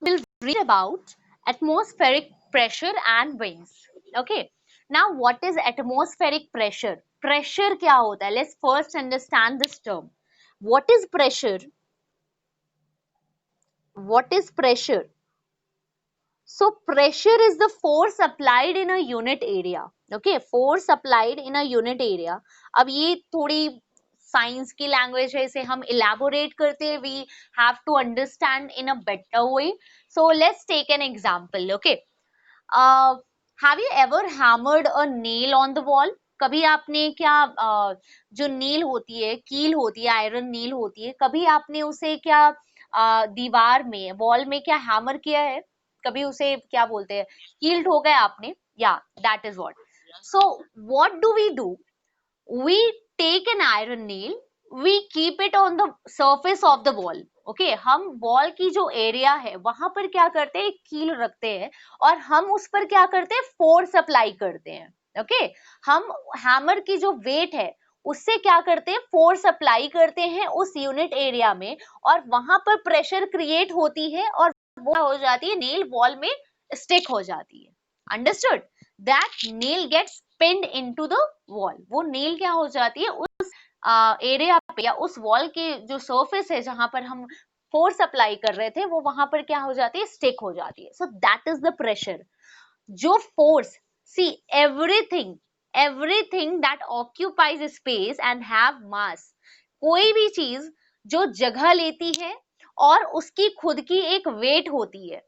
we'll read about atmospheric pressure and winds. Okay. Now, what is atmospheric pressure? Pressure क्या होता है? Let's first understand this term. What is pressure? What is pressure? So pressure is the force applied in a unit area. Okay, force applied in a unit area. अब ये थोड़ी science की language है, इसे हम इलेबोरेट करते हैं. We have to understand in a better way. So let's take an example. Okay, have you ever hammered a nail on the wall? कभी आपने क्या जो नील होती है, कील होती है, आयरन नील होती है, कभी आपने उसे क्या दीवार में, वॉल में क्या हैमर किया है? कभी उसे क्या बोलते हैं, कील ठोका है आपने? या that is what. So what do we do? We take an iron nail, we keep it on the surface of the wall. Okay, हम वॉल की जो एरिया है वहां पर क्या करते हैं, कील रखते हैं और हम उस पर क्या करते हैं, फोर्स अप्लाई करते हैं. ओके, हम हैमर की जो वेट है उससे क्या करते हैं, फोर्स अप्लाई करते हैं उस यूनिट एरिया में और वहां पर प्रेशर क्रिएट होती है और वो हो जाती है, नेल वॉल में स्टिक हो जाती है. Understood? That nail gets pinned into the wall. वो नेल क्या हो जाती है, उस एरिया पे या उस वॉल के जो सरफेस है जहां पर हम फोर्स अप्लाई कर रहे थे, वो वहां पर क्या हो जाती है, स्टिक हो जाती है. So that is the pressure. जो force, see everything that occupies space and have mass, कोई भी चीज जो जगह लेती है और उसकी खुद की एक वेट होती है,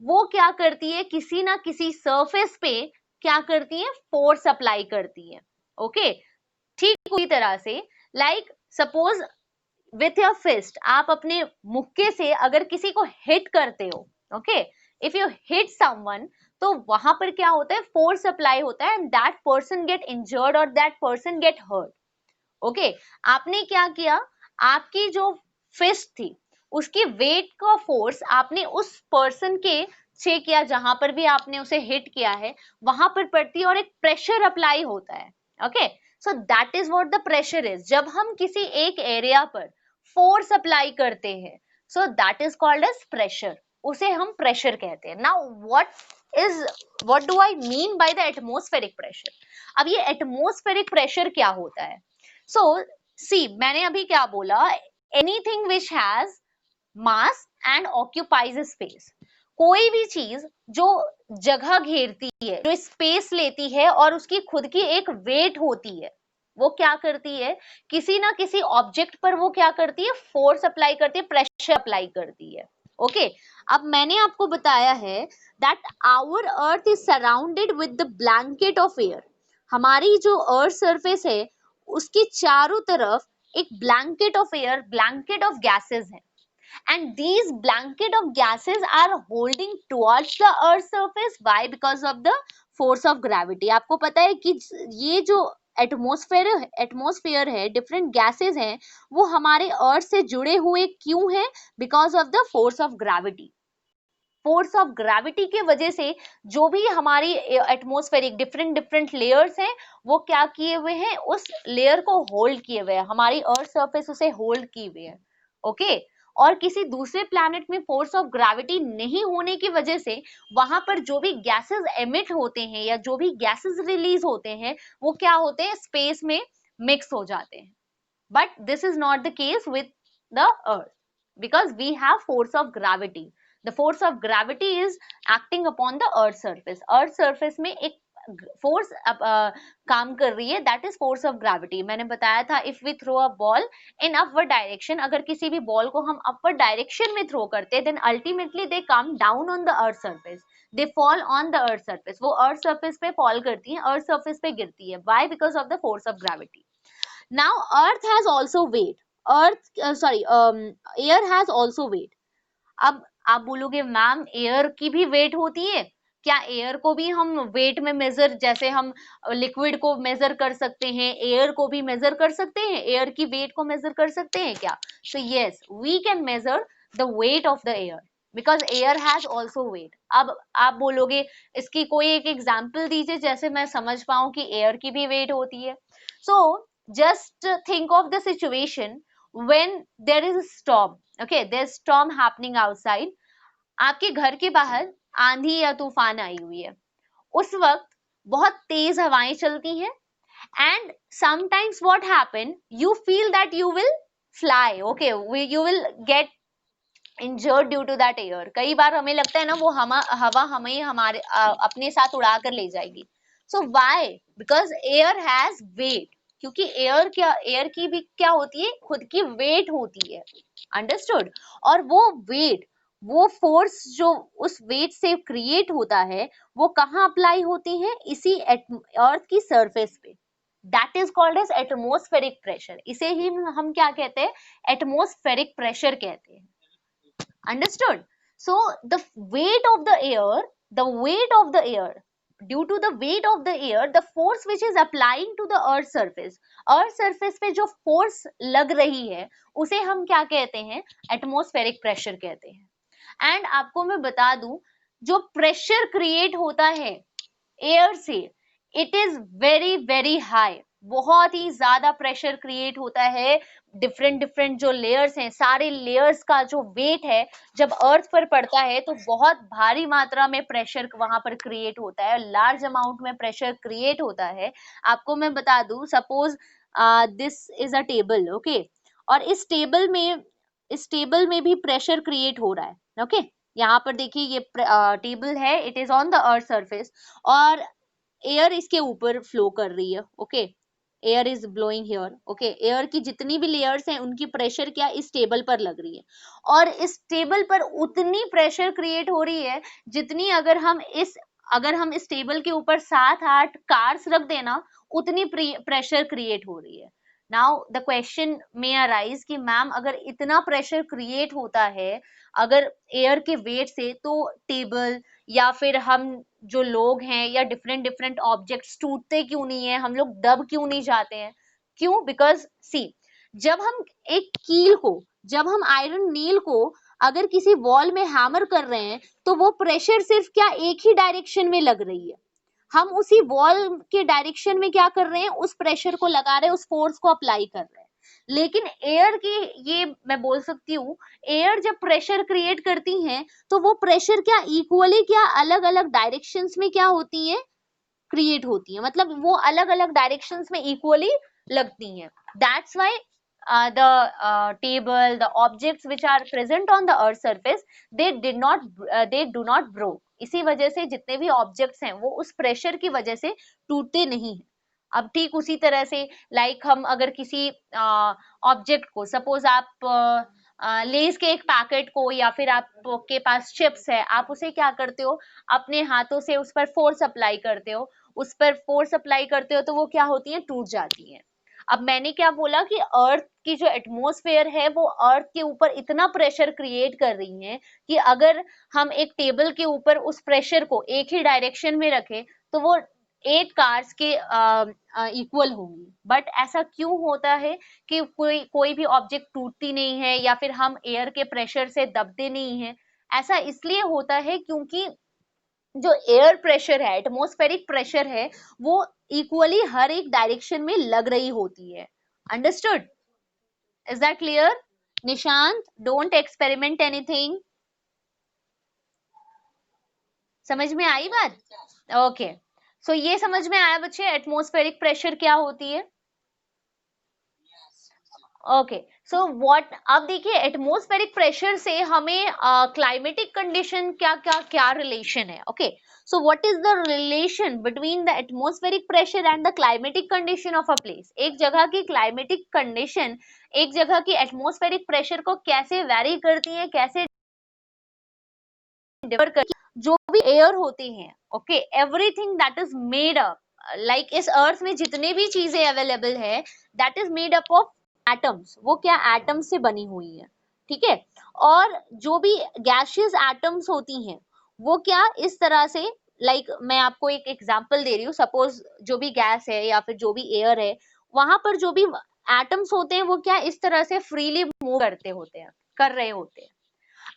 वो क्या करती है, किसी ना किसी सरफेस पे क्या करती है, फोर्स अप्लाई करती है. ओके, ठीक पूरी तरह से, like suppose with your fist, आप अपने मुक्के से अगर किसी को हिट करते हो, okay, if you hit someone, तो वहां पर क्या होता है, फोर्स अप्लाई होता है and that person get injured और that person get hurt. Okay, आपने क्या किया, आपकी जो फिस्ट थी उसकी वेट का फोर्स आपने उस पर्सन के से किया, जहां पर भी आपने उसे हिट किया है वहां पर पड़ती है और एक प्रेशर अप्लाई होता है. Okay, so that is what the pressure is. जब हम किसी एक एरिया पर फोर्स अप्लाई करते हैं, so that is called as pressure. उसे हम प्रेशर कहते हैं. Now what do I mean by the atmospheric pressure? अब ये एटमॉस्फेरिक प्रेशर क्या होता है? सो सी, मैंने अभी क्या बोला, anything which has mass and occupies space. कोई भी चीज जो जगह घेरती है, जो स्पेस लेती है और उसकी खुद की एक वेट होती है, वो क्या करती है, किसी ना किसी ऑब्जेक्ट पर वो क्या करती है, फोर्स अप्लाई करती है, प्रेशर अप्लाई करती है. ओके, अब मैंने आपको बताया है that our earth is surrounded with the blanket of air. हमारी जो अर्थ सरफेस है उसकी चारों तरफ एक blanket of air, blanket of gases है. And these blanket of gases are holding towards the earth surface. Why? Because of the force of gravity. आपको पता है कि ये जो एटमॉस्फेयर है, डिफरेंट गैसेस हैं, वो हमारे अर्थ से जुड़े हुए क्यों हैं? Because of the force of gravity. Force of gravity के वजह से जो भी हमारी एटमॉस्फेरिक डिफरेंट डिफरेंट लेयर्स हैं, वो क्या किए हुए हैं, उस लेयर को होल्ड किए हुए हैं, हमारी अर्थ सरफेस उसे होल्ड किए हुए है. ओके, और किसी दूसरे प्लैनेट में फोर्स ऑफ ग्रेविटी नहीं होने की वजह से वहां पर जो भी गैसेस एमिट होते हैं या जो भी गैसेस रिलीज होते हैं, वो क्या होते हैं, स्पेस में मिक्स हो जाते हैं. But this is not the case with the earth because we have force of gravity. The force of gravity is acting upon the earth surface. Earth surface में एक फोर्स काम कर रही है, that is force of gravity. मैंने बताया था, if we throw a ball in upward direction, अगर किसी भी बॉल को हम अपवर्ड डायरेक्शन में थ्रो करते हैं, then ultimately they come down on the earth surface, they fall on the earth surface. वो अर्थ सरफेस पे फॉल करती है, अर्थ सरफेस पे गिरती है. Why? Because of the force of gravity. Now earth has also weight. Air has also weight. अब आप बोलोगे मैम एयर की भी वेट होती है क्या? एयर को भी हम वेट में मेजर, जैसे हम लिक्विड को मेजर कर सकते हैं, एयर को भी मेजर कर सकते हैं, एयर की वेट को मेजर कर सकते हैं क्या? So yes, we can measure the weight of the air because air has also weight. अब आप बोलोगे इसकी कोई एक एग्जाम्पल दीजिए जैसे मैं समझ पाऊं कि एयर की भी वेट होती है. सो just think of the situation when there is a storm. Okay, there's storm happening outside. आपके घर के बाहर आंधी या तूफान आई हुई है, उस वक्त बहुत तेज हवाएं चलती हैं, and sometimes what happen, you feel that you will fly, okay, you will get injured due to that air. कई बार हमें लगता है ना वो हवा हमें हमारे अपने साथ उड़ा कर ले जाएगी. So why? Because air has weight. क्योंकि एयर की भी क्या होती है, खुद की वेट होती है. अंडरस्टूड. और वो वेट, वो फोर्स जो उस वेट से क्रिएट होता है, वो कहाँ अप्लाई होती है, इसी अर्थ की सरफेस पे. That is called as atmospheric pressure. इसे ही हम क्या कहते हैं, एटमॉस्फेरिक प्रेशर कहते हैं. Understood? So the weight of the air, the weight of the air, due to the weight of the air, the force which is applying to the earth surface पे जो force लग रही है, उसे हम क्या कहते हैं, atmospheric pressure कहते हैं. And आपको मैं बता दूं, जो pressure create होता है एयर से, it is very very high. बहुत ही ज्यादा प्रेशर क्रिएट होता है. डिफरेंट जो लेयर्स हैं, सारे लेयर्स का जो वेट है जब अर्थ पर पड़ता है तो बहुत भारी मात्रा में प्रेशर वहां पर क्रिएट होता है, लार्ज अमाउंट में प्रेशर क्रिएट होता है. आपको मैं बता दूं, suppose this is a table, okay, और इस टेबल में भी प्रेशर क्रिएट हो रहा है. ओके, यहाँ पर देखिए ये टेबल है, it is on the earth surface, और एयर इसके ऊपर फ्लो कर रही है. Okay, air is blowing here. Okay, air की जितनी भी लेयर्स हैं उनकी प्रेशर क्या इस टेबल पर लग रही है, और इस टेबल पर उतनी प्रेशर क्रिएट हो रही है जितनी अगर हम इस टेबल के ऊपर 7-8 कार्स रख देना, उतनी प्रेशर क्रिएट हो रही है. Now the question may arise कि मैम अगर इतना प्रेशर क्रिएट होता है अगर एयर के वेट से, तो टेबल या फिर हम जो लोग हैं या डिफरेंट ऑब्जेक्ट्स टूटते क्यों नहीं है, हम लोग दब क्यों नहीं जाते हैं? क्यों? बिकॉज सी, जब हम आयरन नील को अगर किसी वॉल में हैमर कर रहे हैं तो वो प्रेशर सिर्फ क्या एक ही डायरेक्शन में लग रही है. हम उसी वॉल के डायरेक्शन में क्या कर रहे हैं, उस प्रेशर को लगा रहे हैं, उस फोर्स को अप्लाई कर रहे हैं. लेकिन एयर की, ये मैं बोल सकती हूँ, एयर जब प्रेशर क्रिएट करती हैं तो वो प्रेशर क्या इक्वली क्या अलग अलग डायरेक्शंस में क्या होती है, क्रिएट होती है. मतलब वो अलग अलग डायरेक्शंस में इक्वली लगती हैं. That's why the table, the objects which are present on the earth surface, they do not broke. इसी वजह से जितने भी ऑब्जेक्ट्स हैं वो उस प्रेशर की वजह से टूटते नहीं हैं. अब ठीक उसी तरह से लाइक हम अगर किसी ऑब्जेक्ट को, सपोज आप लेस के एक पैकेट को, या फिर आपके पास चिप्स है, आप उसे क्या करते हो, अपने हाथों से उस पर फोर्स अप्लाई करते हो, तो वो क्या होती है, टूट जाती है. अब मैंने क्या बोला कि अर्थ की जो एटमॉस्फेयर है वो अर्थ के ऊपर इतना प्रेशर क्रिएट कर रही है कि अगर हम एक टेबल के ऊपर उस प्रेशर को एक ही डायरेक्शन में रखें तो वो 8 कार्स के इक्वल होंगी. बट ऐसा क्यों होता है कि कोई भी ऑब्जेक्ट टूटती नहीं है या फिर हम एयर के प्रेशर से दबते नहीं है? ऐसा इसलिए होता है क्योंकि जो एयर प्रेशर है, एटमॉस्फेरिक प्रेशर है, वो इक्वली हर एक डायरेक्शन में लग रही होती है. Understood? Is that clear? Nishant, don't experiment anything. समझ में आई बात? ओके, सो ये समझ में आया बच्चे, एटमॉस्फेरिक प्रेशर क्या होती है? ओके, सो व्हाट, अब देखिए एटमॉस्फेरिक प्रेशर से हमें क्लाइमेटिक कंडीशन क्या रिलेशन है. Okay, so what is the relation between the atmospheric pressure and the climatic condition of a place? एक जगह की क्लाइमेटिक कंडीशन एक जगह की एटमॉस्फेरिक प्रेशर को कैसे वेरी करती है, कैसे डिफर करती है? जो भी एयर होती है, okay, everything that is made up, like इस अर्थ में जितने भी चीजें अवेलेबल है, that is made up of atoms. वो क्या एटम्स से बनी हुई है, ठीक है. और जो भी गैसियस एटम्स होती हैं वो क्या इस तरह से, लाइक मैं आपको एक एग्जांपल दे रही हूँ, सपोज जो भी गैस है या फिर जो भी एयर है, वहां पर जो भी एटम्स होते हैं वो क्या इस तरह से फ्रीली मूव कर रहे होते हैं.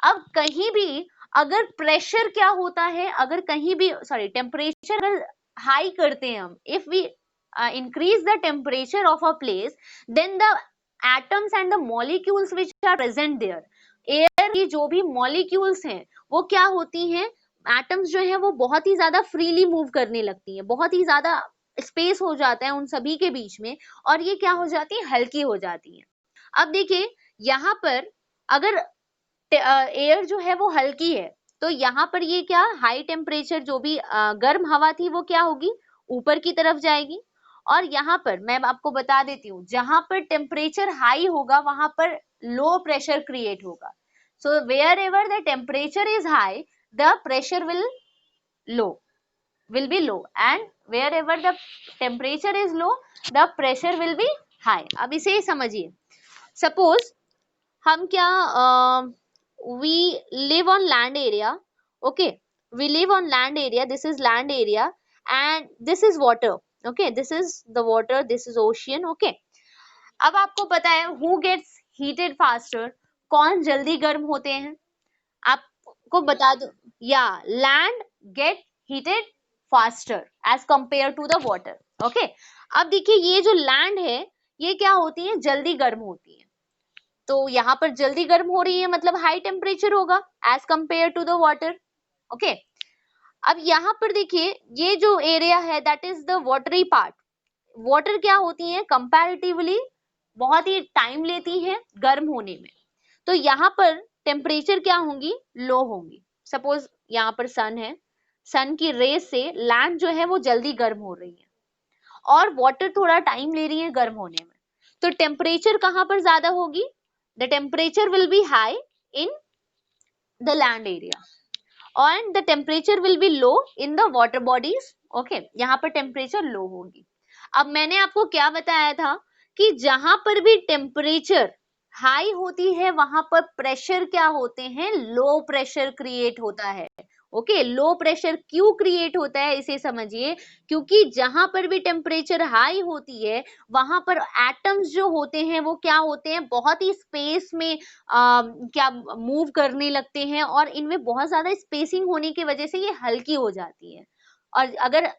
अब कहीं भी अगर प्रेशर क्या होता है, अगर कहीं भी टेम्परेचर अगर हाई करते हैं हम, if we increase the temperature of a place, then the atoms and the molecules which are present there, air की जो भी मॉलिक्यूल्स हैं वो क्या होती हैं, एटम्स जो है वो बहुत ही ज्यादा फ्रीली मूव करने लगती है, बहुत ही ज्यादा स्पेस हो जाता है उन सभी के बीच में, और ये क्या हो जाती है, हल्की हो जाती है। अब देखिए यहाँ पर अगर एयर जो है वो हल्की है, तो यहाँ पर ये क्या, हाई टेम्परेचर जो भी गर्म हवा थी वो क्या होगी, ऊपर की तरफ जाएगी। और यहाँ पर मैं आपको बता देती हूँ, जहां पर टेम्परेचर हाई होगा वहां पर लो प्रेशर क्रिएट होगा। So wherever the temperature is high, the pressure will be low, and wherever the temperature is low, the pressure will be high। अब इसे समझिए, suppose हम क्या, we live on land area, okay, we live on land area, this is land area and this is water, okay, this is the water, this is ocean, okay। अब आपको पता है who gets heated faster, कौन जल्दी गर्म होते हैं, आपको बता दो, या land get heated faster as compare to the water, okay. अब देखिए ये जो लैंड है ये क्या होती है, जल्दी गर्म होती है, तो यहाँ पर जल्दी गर्म हो रही है मतलब हाई टेम्परेचर होगा as compare to the water, okay. अब यहाँ पर देखिए ये जो एरिया है that is the watery part, water क्या होती है कंपैरेटिवली बहुत ही टाइम लेती है गर्म होने में, तो यहाँ पर टेम्परेचर क्या होंगी, लो होंगी। सपोज यहाँ पर सन है, सन की रेस से लैंड जो है वो जल्दी गर्म हो रही है और वाटर थोड़ा टाइम ले रही है गर्म होने में, तो टेम्परेचर कहाँ पर ज्यादा होगी, the temperature will be high in the land area and the temperature will be low in the water bodies, okay, यहाँ पर टेम्परेचर लो होगी। अब मैंने आपको क्या बताया था कि जहां पर भी टेम्परेचर हाई होती है वहां पर प्रेशर क्या होते हैं, लो प्रेशर क्रिएट होता है, ओके। लो प्रेशर क्यों क्रिएट होता है इसे समझिए, क्योंकि जहां पर भी टेम्परेचर हाई होती है वहां पर एटम्स जो होते हैं वो क्या होते हैं, बहुत ही स्पेस में क्या मूव करने लगते हैं, और इनमें बहुत ज्यादा स्पेसिंग होने की वजह से ये हल्की हो जाती है। और अगर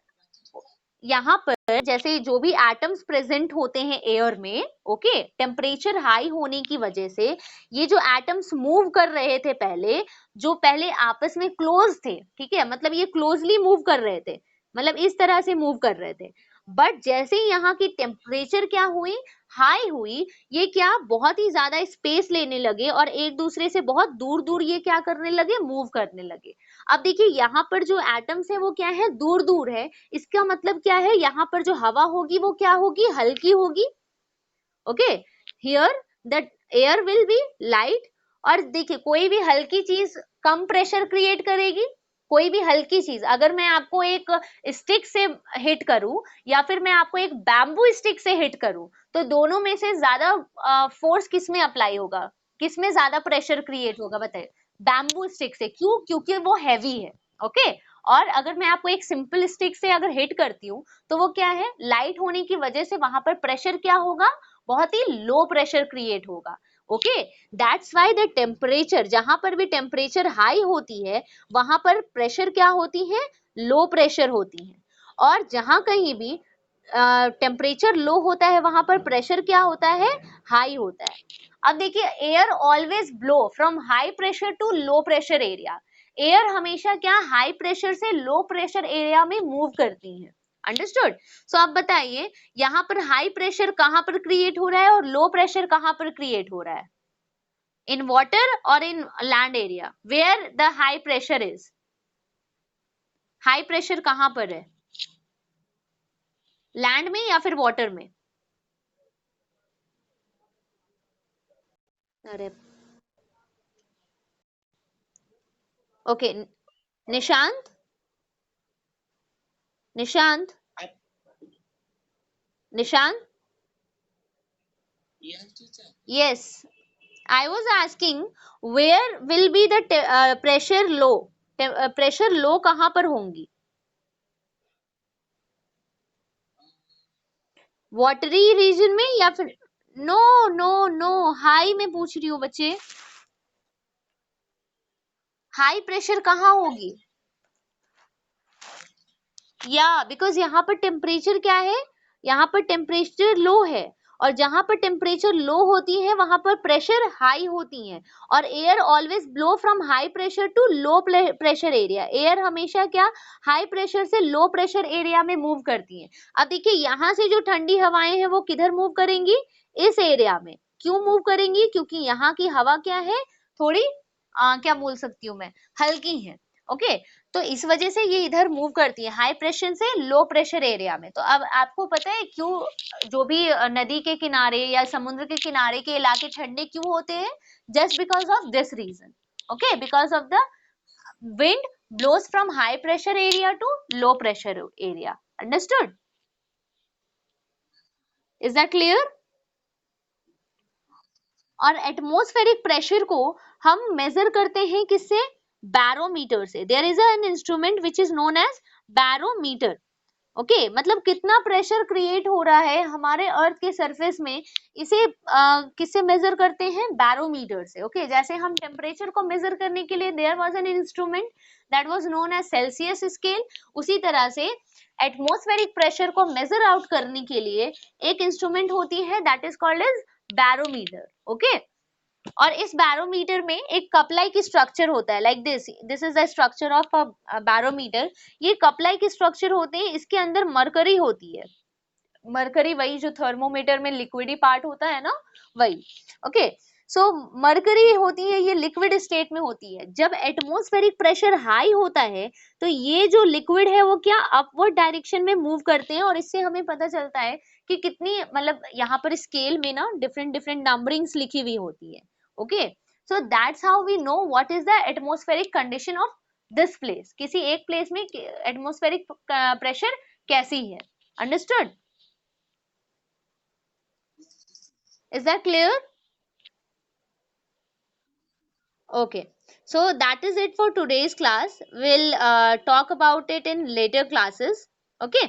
यहाँ पर जैसे जो भी एटम्स प्रेजेंट होते हैं एयर में, ओके, टेम्परेचर हाई होने की वजह से ये जो एटम्स मूव कर रहे थे पहले, जो पहले आपस में क्लोज थे, ठीक है, मतलब ये क्लोजली मूव कर रहे थे, मतलब इस तरह से मूव कर रहे थे, बट जैसे ही यहाँ की टेम्परेचर क्या हुई, हाई हुई, ये क्या बहुत ही ज्यादा स्पेस लेने लगे और एक दूसरे से बहुत दूर दूर ये क्या करने लगे, मूव करने लगे। अब देखिए यहाँ पर जो एटम्स है वो क्या है, दूर दूर है, इसका मतलब क्या है, यहाँ पर जो हवा होगी वो क्या होगी, हल्की होगी, okay. Here the air will be light, और देखिए कोई भी हल्की चीज कम प्रेशर क्रिएट करेगी, कोई भी हल्की चीज, अगर मैं आपको एक स्टिक से हिट करूं या फिर मैं आपको एक बैम्बू स्टिक से हिट करूं, तो दोनों में से ज्यादा फोर्स किस में अप्लाई होगा, किस में ज्यादा प्रेशर क्रिएट होगा, बताइए। बैम्बू स्टिक से, क्यों, क्योंकि वो हैवी है, ओके। और अगर मैं आपको एक सिंपल स्टिक से अगर हिट करती हूँ तो वो क्या है, लाइट होने की वजह से वहां पर प्रेशर क्या होगा, बहुत ही लो प्रेशर क्रिएट होगा, okay. That's why the temperature, जहां पर भी टेम्परेचर हाई होती है वहां पर प्रेशर क्या होती है, लो प्रेशर होती है, और जहां कहीं भी टेम्परेचर लो होता है वहां पर प्रेशर क्या होता है, हाई होता है। अब देखिए air always blow from high pressure to low pressure area, air हमेशा क्या हाई प्रेशर से लो प्रेशर एरिया में मूव करती है, अंडरस्टूड। सो अब बताइए यहाँ पर हाई प्रेशर कहां पर क्रिएट हो रहा है और लो प्रेशर कहां पर क्रिएट हो रहा है, इन वाटर और in land area, where the high pressure is, high pressure कहां पर है, लैंड में या फिर वाटर में, अरे okay, Nishant, Nishant, Nishant, yes, I was asking where will be the pressure low, pressure low कहां पर होंगी, वाटरी रीजन में या फिर, नो नो नो, हाई में पूछ रही हूँ बच्चे, हाई प्रेशर कहाँ होगी, या बिकॉज यहाँ पर टेम्परेचर क्या है, यहाँ पर टेम्परेचर लो है और जहां पर टेम्परेचर लो होती है वहां पर प्रेशर हाई होती है, और air always blow from high pressure to low pressure area. Air हमेशा क्या, हाई प्रेशर से लो प्रेशर एरिया में मूव करती है। अब देखिए यहाँ से जो ठंडी हवाएं हैं वो किधर मूव करेंगी, इस एरिया में। क्यों मूव करेंगी, क्योंकि यहाँ की हवा क्या है, थोड़ी क्या बोल सकती हूँ मैं, हल्की है। ओके, तो इस वजह से ये इधर मूव करती है हाई प्रेशर से लो प्रेशर एरिया में। तो अब आपको पता है क्यों जो भी नदी के किनारे या समुद्र के किनारे के इलाके ठंडे क्यों होते हैं, just because of this reason. Okay, because of the wind blows from high pressure area to low pressure area. Understood? Is that clear? और एटमॉस्फेरिक प्रेशर को हम मेजर करते हैं किससे, बैरोमीटर से। There is an instrument which is known as barometer. Okay, मतलब कितना pressure create हो रहा है हमारे अर्थ के सरफेस में, इसे किससे मेजर करते हैं, बैरोमीटर से। ओके, जैसे हम टेम्परेचर को मेजर करने के लिए there was an instrument that was known as Celsius scale, उसी तरह से एटमॉस्फेरिक प्रेशर को मेजर आउट करने के लिए एक इंस्ट्रूमेंट होती है that is called as barometer. Okay, और इस बैरोमीटर में एक कप लाइक स्ट्रक्चर होता है, like this is the structure of a barometer. ये कप लाइक स्ट्रक्चर होते हैं, इसके अंदर मरकरी होती है। मरकरी वही जो थर्मोमीटर में लिक्विडी पार्ट होता है ना, वही। ओके, सो मरकरी होती है, ये लिक्विड स्टेट में होती है। जब एटमॉस्फेरिक प्रेशर हाई होता है तो ये जो लिक्विड है वो क्या, अपवर्ड डायरेक्शन में मूव करते हैं, और इससे हमें पता चलता है कि कितनी, मतलब यहाँ पर स्केल में ना डिफरेंट डिफरेंट नंबरिंग्स लिखी हुई होती है। Okay, so that's how we know what is the atmospheric condition of this place, किसी एक प्लेस में एटमॉस्फेरिक प्रेशर कैसी है। Understood? Is that clear? Okay. So that is it for today's class. We'll talk about it in later classes. Okay.